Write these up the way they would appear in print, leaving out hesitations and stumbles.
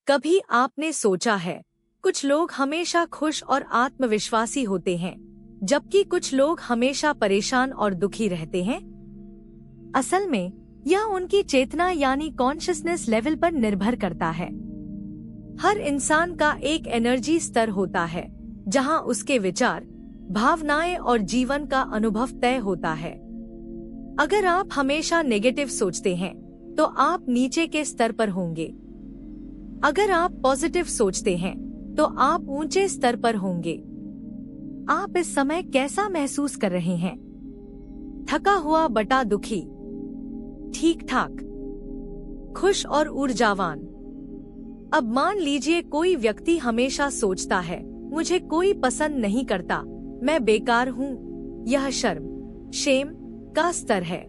कभी आपने सोचा है, कुछ लोग हमेशा खुश और आत्मविश्वासी होते हैं, जबकि कुछ लोग हमेशा परेशान और दुखी रहते हैं। असल में यह उनकी चेतना यानी कॉन्शियसनेस लेवल पर निर्भर करता है। हर इंसान का एक एनर्जी स्तर होता है, जहां उसके विचार, भावनाएं और जीवन का अनुभव तय होता है। अगर आप हमेशा नेगेटिव सोचते हैं, तो आप नीचे के स्तर पर होंगे। अगर आप पॉजिटिव सोचते हैं, तो आप ऊंचे स्तर पर होंगे। आप इस समय कैसा महसूस कर रहे हैं? थका हुआ बटा दुखी, ठीक ठाक, खुश और ऊर्जावान? अब मान लीजिए कोई व्यक्ति हमेशा सोचता है, मुझे कोई पसंद नहीं करता, मैं बेकार हूँ। यह शर्म, शेम का स्तर है।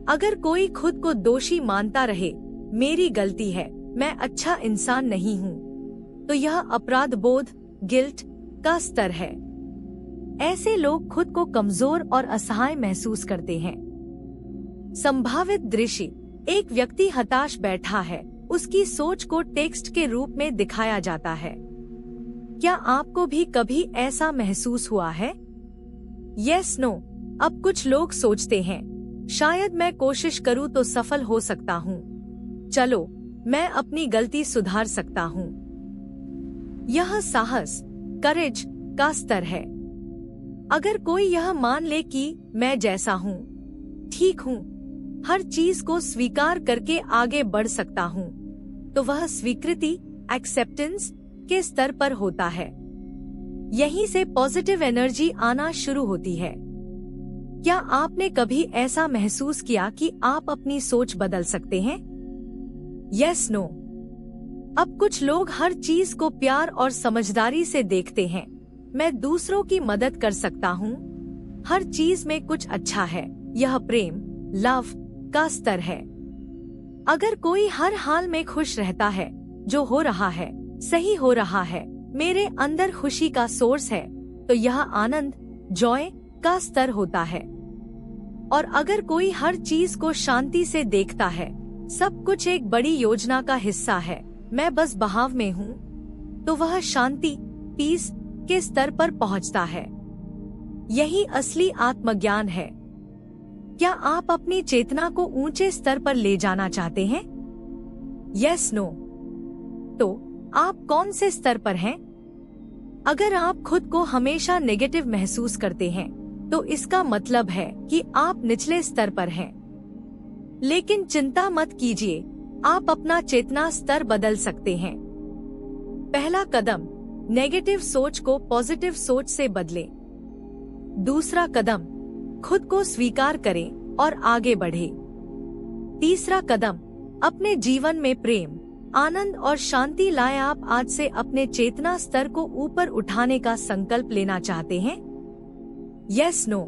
अगर कोई खुद को दोषी मानता रहे, मेरी गलती है, मैं अच्छा इंसान नहीं हूँ, तो यह अपराध बोध, गिल्ट का स्तर है। ऐसे लोग खुद को कमजोर और असहाय महसूस करते हैं। संभावित दृश्य: एक व्यक्ति हताश बैठा है, उसकी सोच को टेक्स्ट के रूप में दिखाया जाता है। क्या आपको भी कभी ऐसा महसूस हुआ है? Yes, no. अब कुछ लोग सोचते हैं, शायद मैं कोशिश करूं तो सफल हो सकता हूं। चलो, मैं अपनी गलती सुधार सकता हूं। यह साहस, करेज का स्तर है। अगर कोई यह मान ले कि मैं जैसा हूं, ठीक हूं, हर चीज को स्वीकार करके आगे बढ़ सकता हूं, तो वह स्वीकृति, एक्सेप्टेंस के स्तर पर होता है। यहीं से पॉजिटिव एनर्जी आना शुरू होती है। क्या आपने कभी ऐसा महसूस किया कि आप अपनी सोच बदल सकते हैं? Yes, no. अब कुछ लोग हर चीज को प्यार और समझदारी से देखते हैं। मैं दूसरों की मदद कर सकता हूँ, हर चीज में कुछ अच्छा है। यह प्रेम, लव का स्तर है। अगर कोई हर हाल में खुश रहता है, जो हो रहा है सही हो रहा है, मेरे अंदर खुशी का सोर्स है, तो यह आनंद, जॉय का स्तर होता है। और अगर कोई हर चीज को शांति से देखता है, सब कुछ एक बड़ी योजना का हिस्सा है, मैं बस बहाव में हूँ, तो वह शांति, पीस के स्तर पर पहुँचता है। यही असली आत्मज्ञान है। क्या आप अपनी चेतना को ऊंचे स्तर पर ले जाना चाहते हैं? Yes, no. तो आप कौन से स्तर पर हैं? अगर आप खुद को हमेशा नेगेटिव महसूस करते हैं, तो इसका मतलब है कि आप निचले स्तर पर हैं। लेकिन चिंता मत कीजिए, आप अपना चेतना स्तर बदल सकते हैं। पहला कदम, नेगेटिव सोच को पॉजिटिव सोच से बदलें। दूसरा कदम, खुद को स्वीकार करें और आगे बढ़ें। तीसरा कदम, अपने जीवन में प्रेम, आनंद और शांति लाएं। आप आज से अपने चेतना स्तर को ऊपर उठाने का संकल्प लेना चाहते हैं? Yes, no.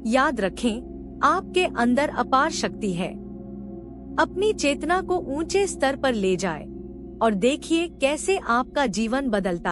याद रखें, आपके अंदर अपार शक्ति है। अपनी चेतना को ऊंचे स्तर पर ले जाएं और देखिए कैसे आपका जीवन बदलता है।